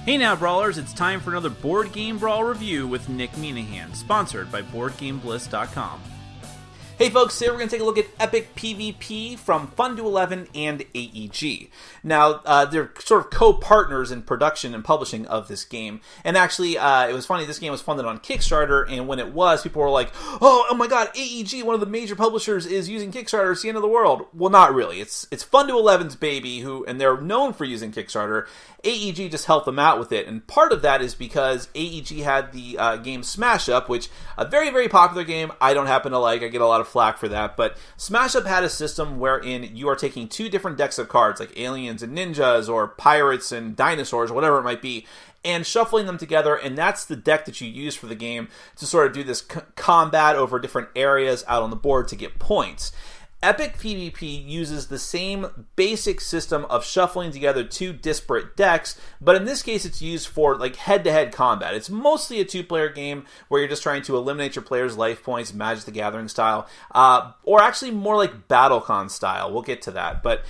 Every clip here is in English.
Hey now, Brawlers, it's time for another Board Game Brawl review with Nick Minahan, sponsored by BoardGameBliss.com. Hey folks, today we're going to take a look at Epic PvP from Fun to 11 and AEG. Now, they're sort of co-partners in production and publishing of this game. And actually, it was funny, this game was funded on Kickstarter, and when it was, people were like, oh my god, AEG, one of the major publishers, is using Kickstarter, it's the end of the world. Well, not really. It's Fun to 11's baby, and they're known for using Kickstarter. AEG just helped them out with it, and part of that is because AEG had the game Smash Up, which, a very, very popular game I don't happen to like. I get a lot of flack for that, but Smash Up had a system wherein you are taking two different decks of cards, like aliens and ninjas, or pirates and dinosaurs, or whatever it might be, and shuffling them together, and that's the deck that you use for the game to sort of do this combat over different areas out on the board to get points. Epic PvP uses the same basic system of shuffling together two disparate decks, but in this case it's used for like head-to-head combat. It's mostly a two-player game where you're just trying to eliminate your player's life points, Magic the Gathering style, or actually more like BattleCon style. We'll get to that, but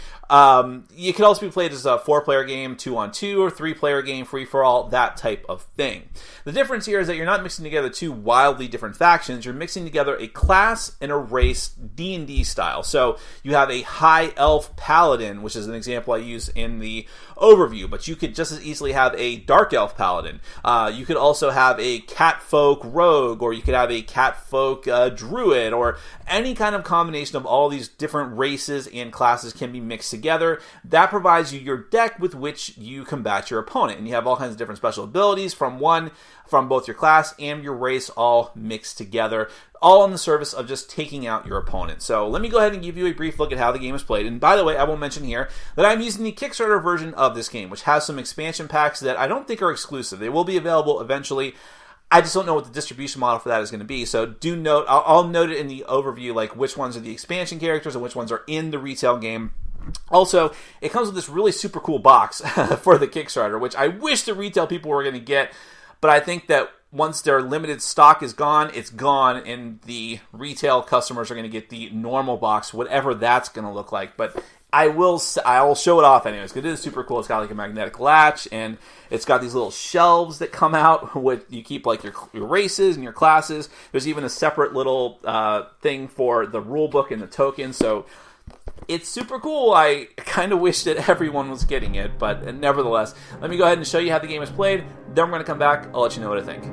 you can also be played as a 4-player game, 2-on-2, or 3-player game, free-for-all, that type of thing. The difference here is that you're not mixing together two wildly different factions, you're mixing together a class and a race D&D style. So you have a high elf paladin, which is an example I use in the overview, but you could just as easily have a dark elf paladin. You could also have a cat folk rogue, or you could have a cat folk druid, or any kind of combination of all these different races and classes can be mixed together. That provides you your deck with which you combat your opponent, and you have all kinds of different special abilities from both your class and your race all mixed together, all in the service of just taking out your opponent. So let me go ahead and give you a brief look at how the game is played. And by the way, I will mention here that I'm using the Kickstarter version of this game, which has some expansion packs that I don't think are exclusive. They will be available eventually. I just don't know what the distribution model for that is going to be. So do note, I'll note it in the overview, like which ones are the expansion characters and which ones are in the retail game. Also, it comes with this really super cool box for the Kickstarter, which I wish the retail people were going to get. But I think that once their limited stock is gone, it's gone, and the retail customers are going to get the normal box, whatever that's going to look like. But I'll show it off anyways, because it is super cool. It's got like a magnetic latch, and it's got these little shelves that come out with you keep like your races and your classes. There's even a separate little thing for the rule book and the tokens. So it's super cool. I kind of wish that everyone was getting it, but nevertheless, let me go ahead and show you how the game is played. Then we're going to come back. I'll let you know what I think.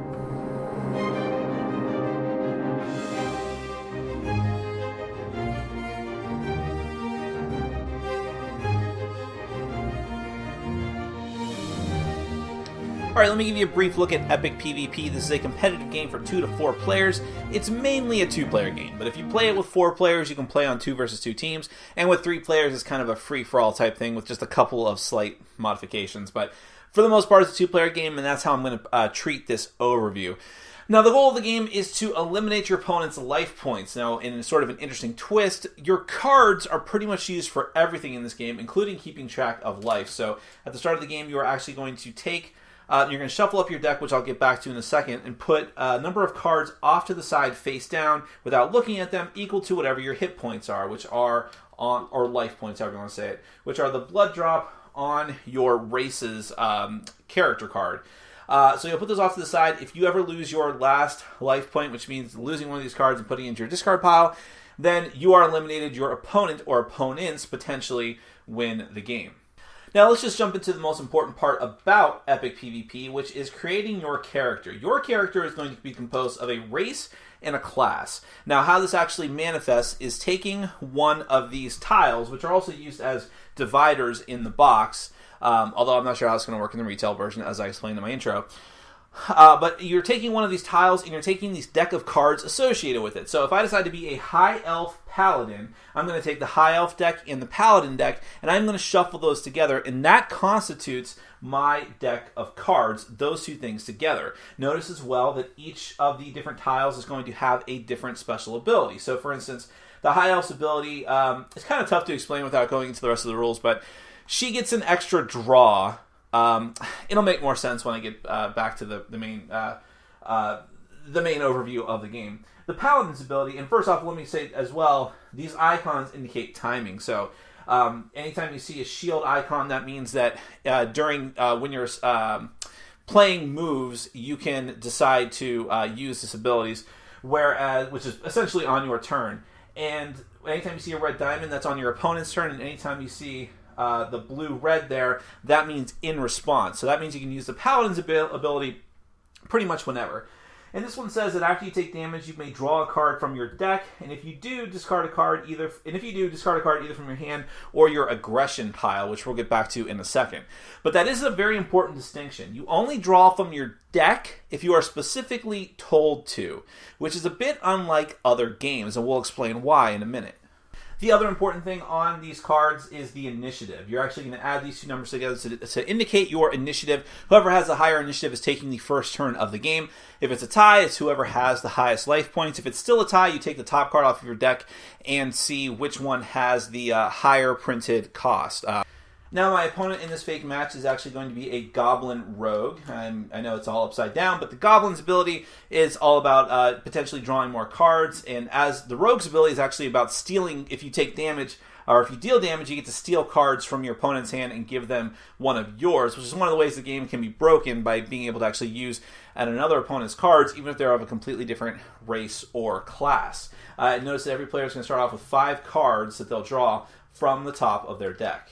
Alright, let me give you a brief look at Epic PvP. This is a competitive game for 2 to 4 players. It's mainly a 2-player game, but if you play it with 4 players, you can play on 2 versus 2 teams, and with 3 players, it's kind of a free-for-all type thing with just a couple of slight modifications. But for the most part, it's a 2-player game, and that's how I'm going to treat this overview. Now, the goal of the game is to eliminate your opponent's life points. Now, in sort of an interesting twist, your cards are pretty much used for everything in this game, including keeping track of life. So, at the start of the game, you are actually going to take you're going to shuffle up your deck, which I'll get back to in a second, and put a number of cards off to the side face down without looking at them, equal to whatever your hit points are, which are or life points, however you want to say it, which are the blood drop on your race's character card. So you'll put those off to the side. If you ever lose your last life point, which means losing one of these cards and putting it into your discard pile, then you are eliminated. Your opponent or opponents potentially win the game. Now let's just jump into the most important part about Epic PvP, which is creating your character. Your character is going to be composed of a race and a class. Now how this actually manifests is taking one of these tiles, which are also used as dividers in the box, although I'm not sure how it's going to work in the retail version, as I explained in my intro. But you're taking one of these tiles and you're taking these deck of cards associated with it. So if I decide to be a high elf paladin, I'm going to take the high elf deck and the paladin deck, and I'm going to shuffle those together, and that constitutes my deck of cards, those two things together. Notice as well that each of the different tiles is going to have a different special ability. So for instance, the high elf's ability, it's kind of tough to explain without going into the rest of the rules, but she gets an extra draw. It'll make more sense when I get back to the main overview of the game. The Paladin's ability, and first off, let me say as well, these icons indicate timing. So anytime you see a shield icon, that means that during when you're playing moves, you can decide to use his abilities, which is essentially on your turn. And anytime you see a red diamond, that's on your opponent's turn, and anytime you see the blue-red there, that means in response. So that means you can use the Paladin's ability pretty much whenever. And this one says that after you take damage, you may draw a card from your deck, and if you do, discard a card either from your hand or your aggression pile, which we'll get back to in a second. But that is a very important distinction. You only draw from your deck if you are specifically told to, which is a bit unlike other games, and we'll explain why in a minute. The other important thing on these cards is the initiative. You're actually going to add these two numbers together to indicate your initiative. Whoever has the higher initiative is taking the first turn of the game. If it's a tie, it's whoever has the highest life points. If it's still a tie, you take the top card off of your deck and see which one has the higher printed cost. Now, my opponent in this fake match is actually going to be a Goblin Rogue. I know it's all upside down, but the Goblin's ability is all about potentially drawing more cards, and as the Rogue's ability is actually about stealing. If you take damage, or if you deal damage, you get to steal cards from your opponent's hand and give them one of yours, which is one of the ways the game can be broken, by being able to actually use another opponent's cards, even if they're of a completely different race or class. Notice that every player is going to start off with 5 cards that they'll draw from the top of their deck.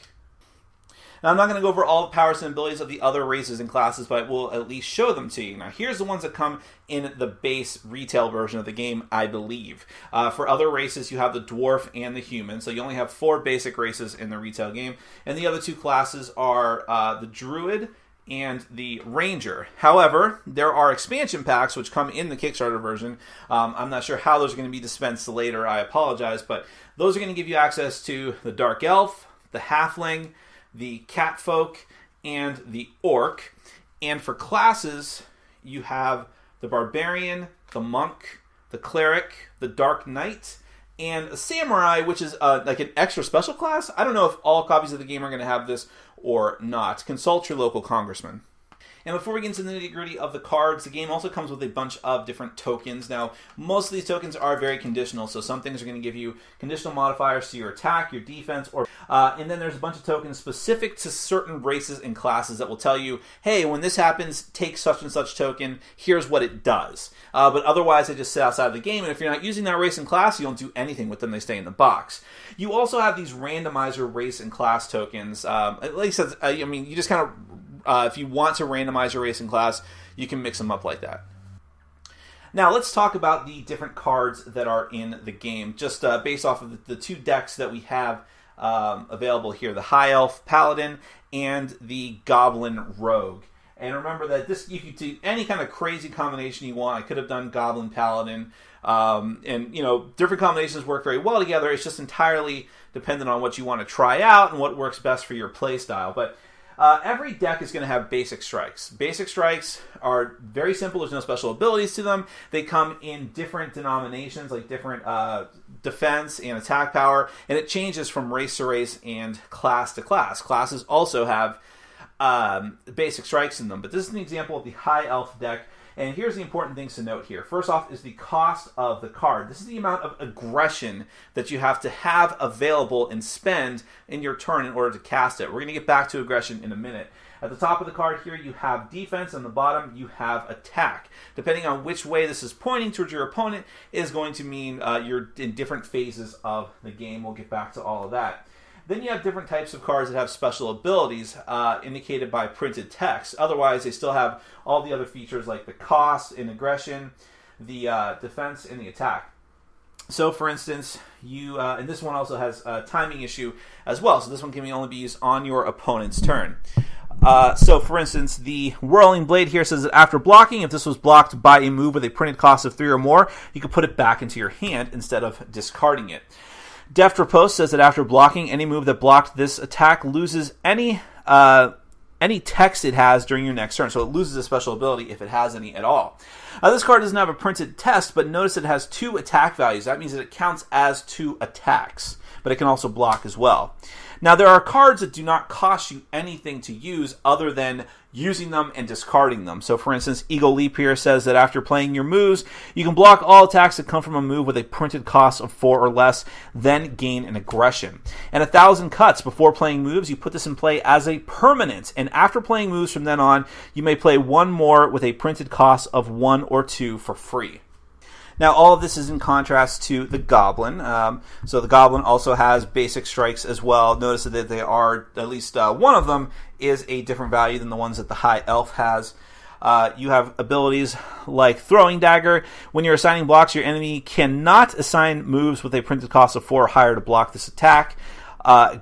Now, I'm not going to go over all the powers and abilities of the other races and classes, but we'll at least show them to you. Now, here's the ones that come in the base retail version of the game, I believe. For other races, you have the Dwarf and the Human, so you only have 4 basic races in the retail game. And the other 2 classes are the Druid and the Ranger. However, there are expansion packs which come in the Kickstarter version. I'm not sure how those are going to be dispensed later, I apologize, but those are going to give you access to the Dark Elf, the Halfling, the Catfolk, and the Orc. And for classes, you have the Barbarian, the Monk, the Cleric, the Dark Knight, and a Samurai, which is like an extra special class. I don't know if all copies of the game are going to have this or not. Consult your local congressman. And before we get into the nitty-gritty of the cards, the game also comes with a bunch of different tokens. Now, most of these tokens are very conditional, so some things are going to give you conditional modifiers to your attack, your defense, or and then there's a bunch of tokens specific to certain races and classes that will tell you, hey, when this happens, take such and such token, here's what it does. But otherwise, they just sit outside of the game, and if you're not using that race and class, you don't do anything with them. They stay in the box. You also have these randomizer race and class tokens. At least, you just kind of if you want to randomize your race and class, you can mix them up like that. Now, let's talk about the different cards that are in the game, just based off of the 2 decks that we have available here, the High Elf Paladin and the Goblin Rogue. And remember that you can do any kind of crazy combination you want. I could have done Goblin Paladin, and different combinations work very well together. It's just entirely dependent on what you want to try out and what works best for your play style. But every deck is going to have basic strikes. Basic strikes are very simple. There's no special abilities to them. They come in different denominations, like different defense and attack power, and it changes from race to race and class to class. Classes also have basic strikes in them, but this is an example of the High Elf deck. And here's the important things to note here. First off is the cost of the card. This is the amount of aggression that you have to have available and spend in your turn in order to cast it. We're going to get back to aggression in a minute. At the top of the card here, you have defense. On the bottom, you have attack. Depending on which way this is pointing towards your opponent is going to mean you're in different phases of the game. We'll get back to all of that. Then you have different types of cards that have special abilities indicated by printed text. Otherwise, they still have all the other features like the cost and aggression, the defense, and the attack. So, for instance, and this one also has a timing issue as well. So this one can only be used on your opponent's turn. So, for instance, the Whirling Blade here says that after blocking, if this was blocked by a move with a printed cost of 3 or more, you can put it back into your hand instead of discarding it. Deft Riposte says that after blocking, any move that blocked this attack loses any text it has during your next turn. So it loses a special ability if it has any at all. This card doesn't have a printed test, but notice it has 2 attack values. That means that it counts as 2 attacks, but it can also block as well. Now, there are cards that do not cost you anything to use other than using them and discarding them. So for instance, Eagle Leap here says that after playing your moves, you can block all attacks that come from a move with a printed cost of 4 or less, then gain an aggression. And 1,000 Cuts, before playing moves, you put this in play as a permanent, and after playing moves from then on, you may play one more with a printed cost of 1 or 2 for free. Now, all of this is in contrast to the Goblin. So the Goblin also has basic strikes as well. Notice that they are, at least one of them, is a different value than the ones that the High Elf has. You have abilities like Throwing Dagger. When you're assigning blocks, your enemy cannot assign moves with a printed cost of 4 or higher to block this attack.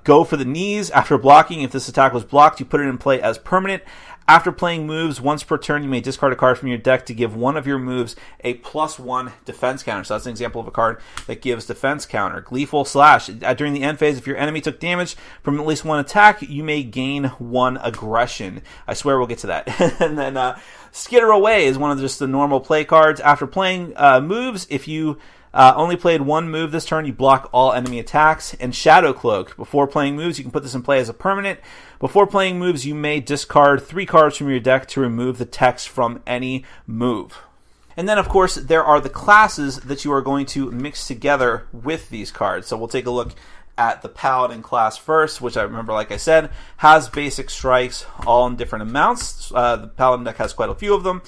Go for the Knees. After blocking, if this attack was blocked, you put it in play as permanent. After playing moves, once per turn, you may discard a card from your deck to give one of your moves a +1 defense counter. So that's an example of a card that gives defense counter. Gleeful Slash. During the end phase, if your enemy took damage from at least one attack, you may gain 1 aggression. I swear we'll get to that. And then Skitter Away is one of just the normal play cards. After playing moves, if you only played one move this turn, you block all enemy attacks. And Shadow Cloak. Before playing moves, you can put this in play as a permanent. Before playing moves, you may discard 3 cards from your deck to remove the text from any move. And then, of course, there are the classes that you are going to mix together with these cards. So we'll take a look at the Paladin class first, which I remember, like I said, has basic strikes all in different amounts. The Paladin deck has quite a few of them.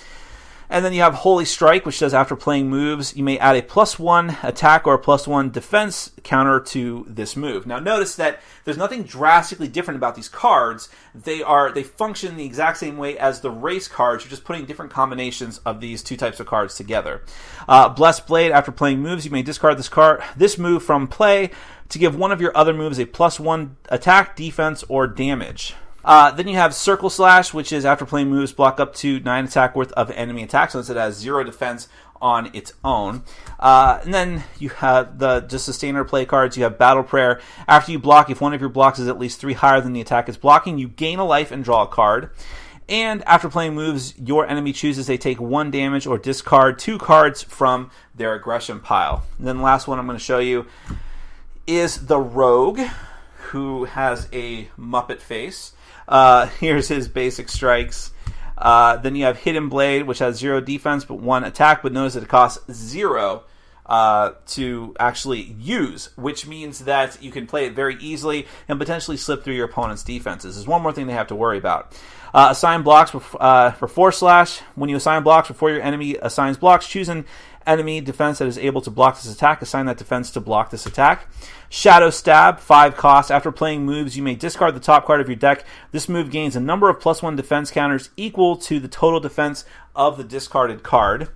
And then you have Holy Strike, which says after playing moves, you may add a +1 attack or a +1 defense counter to this move. Now notice that there's nothing drastically different about these cards. They function the exact same way as the race cards. You're just putting different combinations of these two types of cards together. Blessed Blade, after playing moves, you may discard this move from play to give one of your other moves a +1 attack, defense, or damage. Then you have Circle Slash, which is after playing moves, block up to 9 attack worth of enemy attacks, since it has 0 defense on its own. And then you have just the standard play cards. You have Battle Prayer. After you block, if one of your blocks is at least 3 higher than the attack is blocking, you gain a life and draw a card. And after playing moves, your enemy chooses they take 1 damage or discard 2 cards from their aggression pile. And then the last one I'm going to show you is the Rogue, who has a Muppet face. Here's his basic strikes. Then you have Hidden Blade, which has 0 defense but 1 attack, but notice that it costs 0 to actually use, which means that you can play it very easily and potentially slip through your opponent's defenses. There's one more thing they have to worry about. Assign blocks for Force Slash. When you assign blocks before your enemy assigns blocks, choose an enemy defense that is able to block this attack. Assign that defense to block this attack. Shadow Stab, 5 cost. After playing moves, you may discard the top card of your deck. This move gains a number of +1 defense counters equal to the total defense of the discarded card.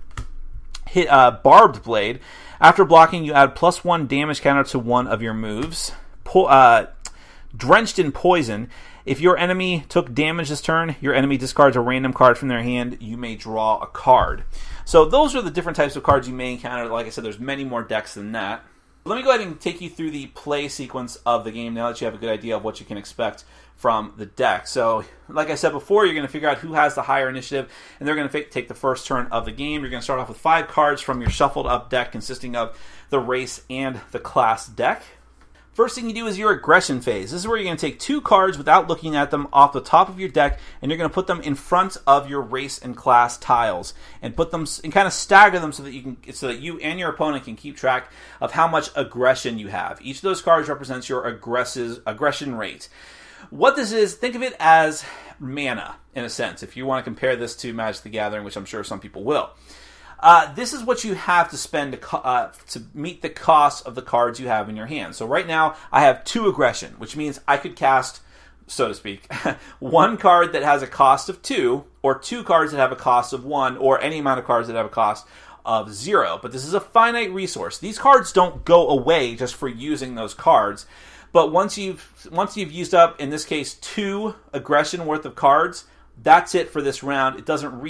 Barbed Blade. After blocking, you add +1 damage counter to one of your moves. Drenched in Poison. If your enemy took damage this turn, your enemy discards a random card from their hand. You may draw a card. So those are the different types of cards you may encounter. Like I said, there's many more decks than that. Let me go ahead and take you through the play sequence of the game now that you have a good idea of what you can expect from the deck. So, like I said before, you're going to figure out who has the higher initiative, and they're going to take the first turn of the game. You're going to start off with 5 cards from your shuffled up deck consisting of the race and the class deck. First thing you do is your aggression phase. This is where you're going to take 2 cards without looking at them off the top of your deck, and you're going to put them in front of your race and class tiles, and put them and kind of stagger them so that you and your opponent can keep track of how much aggression you have. Each of those cards represents your aggression rate. What this is, think of it as mana in a sense. If you want to compare this to Magic the Gathering, which I'm sure some people will. This is what you have to spend to meet the cost of the cards you have in your hand. So right now, I have 2 aggression, which means I could cast, so to speak, 1 card that has a cost of 2, or 2 cards that have a cost of 1, or any amount of cards that have a cost of 0. But this is a finite resource. These cards don't go away just for using those cards. But once you've used up, in this case, 2 aggression worth of cards, that's it for this round. It doesn't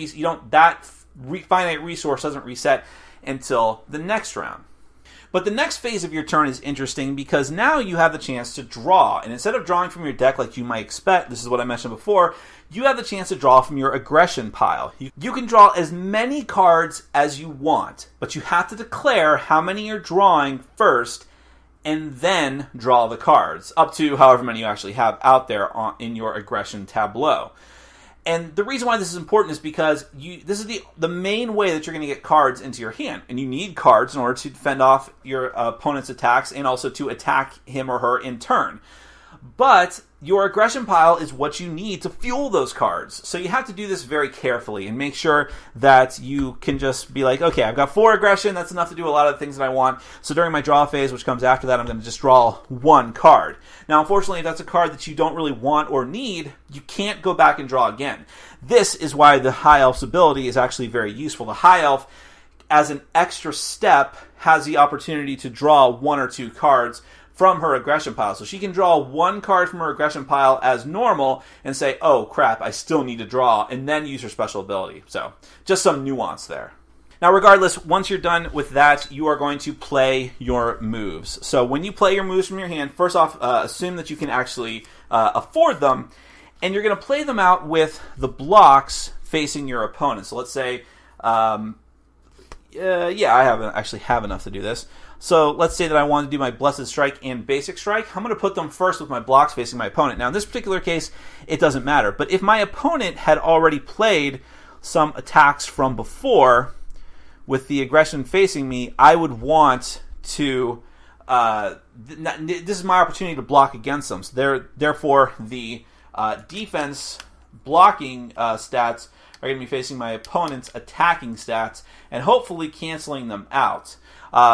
finite resource doesn't reset until the next round. But the next phase of your turn is interesting because now you have the chance to draw. And instead of drawing from your deck like you might expect, this is what I mentioned before, you have the chance to draw from your aggression pile. You can draw as many cards as you want, but you have to declare how many you're drawing first and then draw the cards, up to however many you actually have out there in your aggression tableau. And the reason why this is important is because this is the main way that you're going to get cards into your hand. And you need cards in order to fend off your opponent's attacks and also to attack him or her in turn. But your aggression pile is what you need to fuel those cards. So you have to do this very carefully and make sure that you can just be like, okay, I've got 4 aggression. That's enough to do a lot of the things that I want. So during my draw phase, which comes after that, I'm going to just draw 1 card. Now, unfortunately, if that's a card that you don't really want or need, you can't go back and draw again. This is why the High Elf's ability is actually very useful. The High Elf, as an extra step, has the opportunity to draw 1 or 2 cards from her aggression pile. So she can draw 1 card from her aggression pile as normal and say, oh crap, I still need to draw, and then use her special ability. So just some nuance there. Now regardless, once you're done with that, you are going to play your moves. So when you play your moves from your hand, first off, assume that you can actually afford them, and you're going to play them out with the blocks facing your opponent. So let's say, I actually have enough to do this. So let's say that I want to do my Blessed Strike and Basic Strike. I'm going to put them first with my blocks facing my opponent. Now in this particular case, it doesn't matter. But if my opponent had already played some attacks from before with the aggression facing me, I would want to... this is my opportunity to block against them. So therefore, the defense blocking stats are going to be facing my opponent's attacking stats and hopefully canceling them out.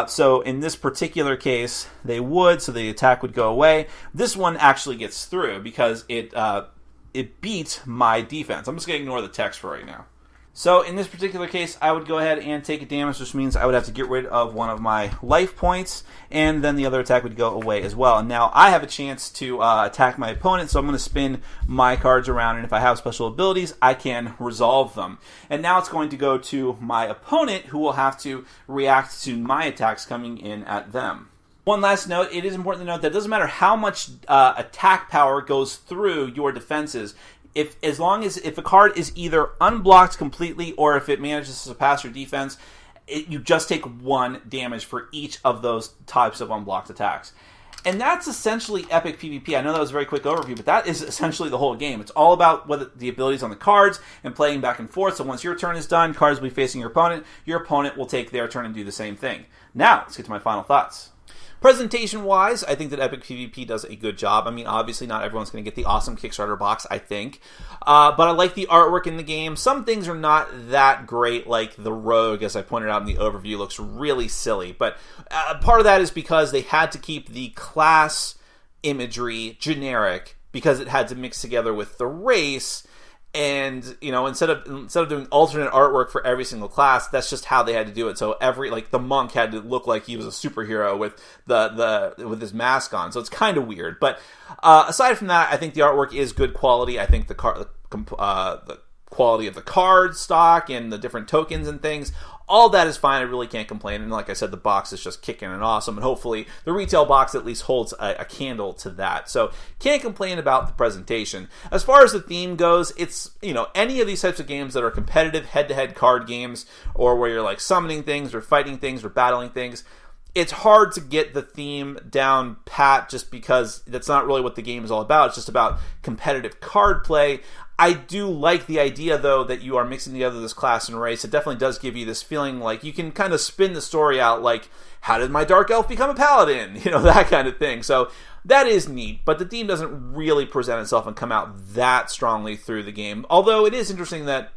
So in this particular case, they would, so the attack would go away. This one actually gets through because it beat my defense. I'm just going to ignore the text for right now. So in this particular case, I would go ahead and take a damage, which means I would have to get rid of one of my life points, and then the other attack would go away as well. And now I have a chance to attack my opponent, so I'm going to spin my cards around, and if I have special abilities, I can resolve them. And now it's going to go to my opponent, who will have to react to my attacks coming in at them. One last note, it is important to note that it doesn't matter how much attack power goes through your defenses. If a card is either unblocked completely or if it manages to surpass your defense, you just take 1 damage for each of those types of unblocked attacks. And that's essentially Epic PvP. I know that was a very quick overview, but that is essentially the whole game. It's all about the abilities on the cards and playing back and forth. So once your turn is done, cards will be facing your opponent. Your opponent will take their turn and do the same thing. Now, let's get to my final thoughts. Presentation-wise, I think that Epic PvP does a good job. I mean, obviously not everyone's going to get the awesome Kickstarter box, I think. But I like the artwork in the game. Some things are not that great, like the Rogue, as I pointed out in the overview, looks really silly. But part of that is because they had to keep the class imagery generic because it had to mix together with the race. And, you know, instead of doing alternate artwork for every single class, that's just how they had to do it. So the monk had to look like he was a superhero with with his mask on. So it's kind of weird. But aside from that, I think the artwork is good quality. I think the quality of the card stock and the different tokens and things, all that is fine. I really can't complain. And like I said, the box is just kicking and awesome. And hopefully the retail box at least holds a candle to that. So can't complain about the presentation. As far as the theme goes, it's, you know, any of these types of games that are competitive head-to-head card games or where you're like summoning things or fighting things or battling things, it's hard to get the theme down pat just because that's not really what the game is all about. It's just about competitive card play. I do like the idea, though, that you are mixing together this class and race. It definitely does give you this feeling like you can kind of spin the story out like, how did my Dark Elf become a Paladin? You know, that kind of thing. So that is neat, but the theme doesn't really present itself and come out that strongly through the game. Although it is interesting that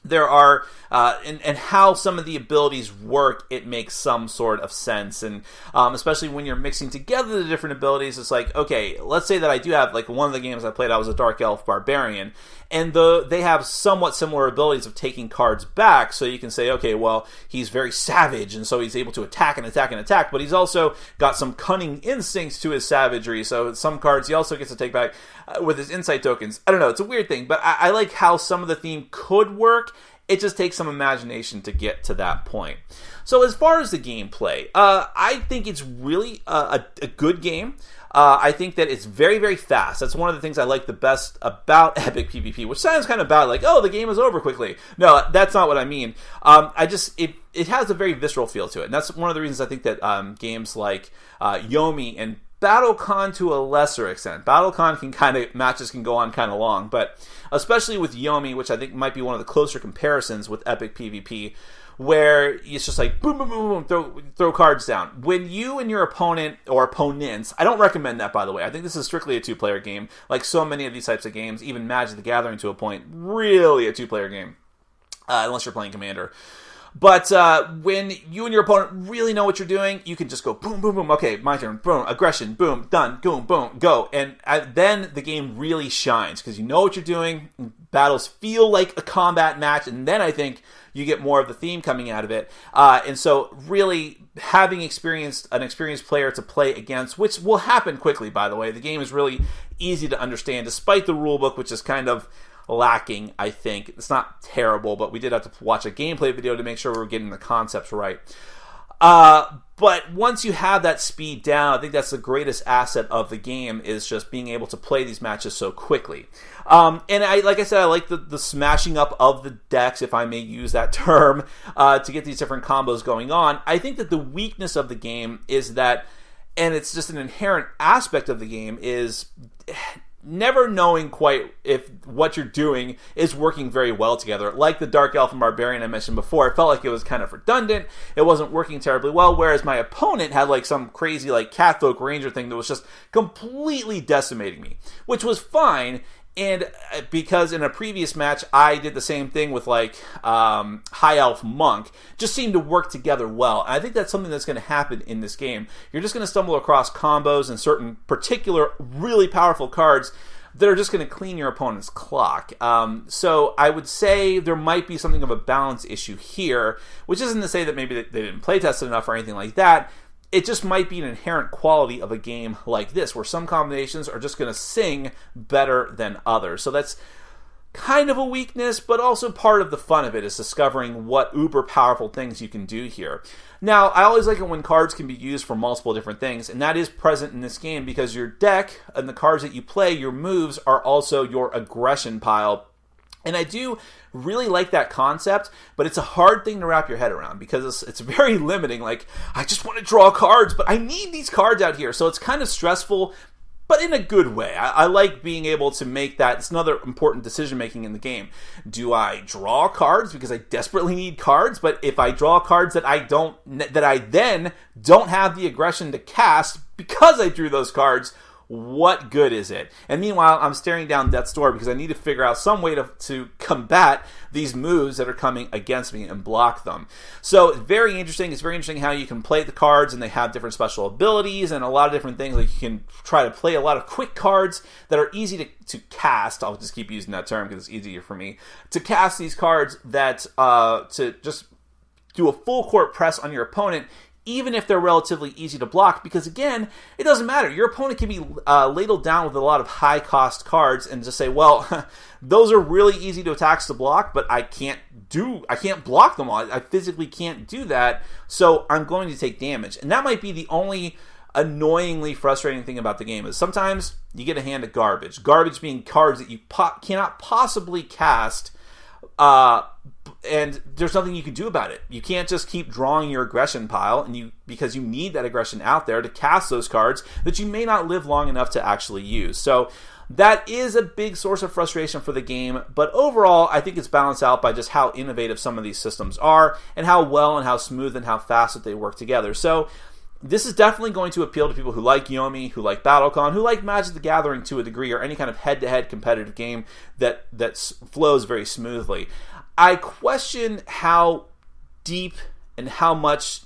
there are, and how some of the abilities work, it makes some sort of sense. And especially when you're mixing together the different abilities, it's like, okay, let's say that I do have, like, one of the games I played, I was a Dark Elf Barbarian, and they have somewhat similar abilities of taking cards back, so you can say, okay, well, he's very savage, and so he's able to attack and attack and attack, but he's also got some cunning instincts to his savagery, so some cards he also gets to take back with his insight tokens. I don't know, it's a weird thing, but I like how some of the theme could work. It just takes some imagination to get to that point. So as far as the gameplay, I think it's really a good game. I think that it's very, very fast. That's one of the things I like the best about Epic PvP, which sounds kind of bad, like, oh, the game is over quickly. No, that's not what I mean. It has a very visceral feel to it, and that's one of the reasons I think that games like Yomi and BattleCon to a lesser extent. BattleCon matches can go on kind of long, but especially with Yomi, which I think might be one of the closer comparisons with Epic PvP, where it's just like boom, boom, boom, boom, throw cards down. When you and your opponent or opponents, I don't recommend that, by the way. I think this is strictly a two-player game. Like so many of these types of games, even Magic the Gathering to a point, really a two-player game, unless you're playing Commander. But when you and your opponent really know what you're doing, you can just go boom, boom, boom. Okay, my turn. Boom, aggression. Boom, done. Boom, boom, go. And then the game really shines because you know what you're doing. Battles feel like a combat match, and then I think you get more of the theme coming out of it. And so really having an experienced player to play against, which will happen quickly, by the way. The game is really easy to understand, despite the rulebook, which is kind of lacking, I think. It's not terrible, but we did have to watch a gameplay video to make sure we were getting the concepts right. But once you have that speed down, I think that's the greatest asset of the game, is just being able to play these matches so quickly. And like I said, I like the smashing up of the decks, if I may use that term, to get these different combos going on. I think that the weakness of the game is that, and it's just an inherent aspect of the game, is never knowing quite if what you're doing is working very well together. Like the Dark Elf and Barbarian I mentioned before, it felt like it was kind of redundant. It wasn't working terribly well, whereas my opponent had like some crazy like Catfolk Ranger thing that was just completely decimating me, which was fine. And because in a previous match, I did the same thing with like High Elf Monk, just seemed to work together well. And I think that's something that's going to happen in this game. You're just going to stumble across combos and certain particular really powerful cards that are just going to clean your opponent's clock. So I would say there might be something of a balance issue here, which isn't to say that maybe they didn't play test it enough or anything like that. It just might be an inherent quality of a game like this, where some combinations are just going to sing better than others. So that's kind of a weakness, but also part of the fun of it is discovering what uber powerful things you can do here. Now, I always like it when cards can be used for multiple different things, and that is present in this game because your deck and the cards that you play, your moves, are also your aggression pile. And I do really like that concept, but it's a hard thing to wrap your head around because it's very limiting. Like, I just want to draw cards, but I need these cards out here. So it's kind of stressful, but in a good way. I like being able to make that. It's another important decision-making in the game. Do I draw cards because I desperately need cards? But if I draw cards that I then don't have the aggression to cast because I drew those cards, what good is it? And meanwhile, I'm staring down death's door because I need to figure out some way to combat these moves that are coming against me and block them. So it's very interesting. It's very interesting how you can play the cards, and they have different special abilities and a lot of different things. Like you can try to play a lot of quick cards that are easy to cast. I'll just keep using that term because it's easier for me to cast these cards that to just do a full court press on your opponent, even if they're relatively easy to block, because again, it doesn't matter. Your opponent can be ladled down with a lot of high-cost cards and just say, well, those are really easy to attacks to block, but I can't block them all. I physically can't do that, so I'm going to take damage. And that might be the only annoyingly frustrating thing about the game, is sometimes you get a hand of garbage. Garbage being cards that you cannot possibly cast, and there's nothing you can do about it. You can't just keep drawing your aggression pile, because you need that aggression out there to cast those cards that you may not live long enough to actually use. So that is a big source of frustration for the game, but overall, I think it's balanced out by just how innovative some of these systems are, and how well and how smooth and how fast that they work together. So this is definitely going to appeal to people who like Yomi, who like BattleCon, who like Magic the Gathering to a degree, or any kind of head-to-head competitive game that flows very smoothly. I question how deep and how much,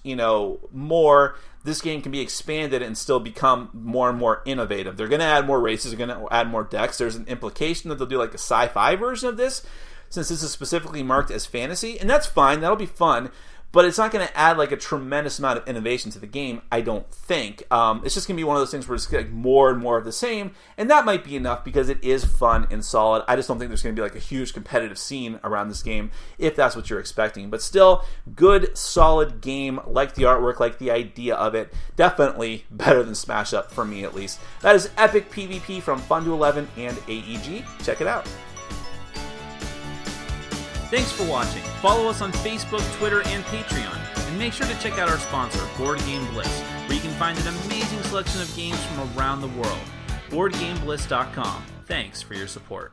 more this game can be expanded and still become more and more innovative. They're going to add more races, they're going to add more decks. There's an implication that they'll do like a sci-fi version of this, since this is specifically marked as fantasy, and that's fine, that'll be fun. But it's not going to add like a tremendous amount of innovation to the game, I don't think. It's just going to be one of those things where it's like more and more of the same, and that might be enough because it is fun and solid. I just don't think there's going to be like a huge competitive scene around this game if that's what you're expecting. But still, good, solid game. Like the artwork, like the idea of it. Definitely better than Smash Up for me, at least. That is Epic PvP from Fun211 and AEG. Check it out. Thanks for watching. Follow us on Facebook, Twitter, and Patreon. And make sure to check out our sponsor, Board Game Bliss, where you can find an amazing selection of games from around the world. BoardGameBliss.com. Thanks for your support.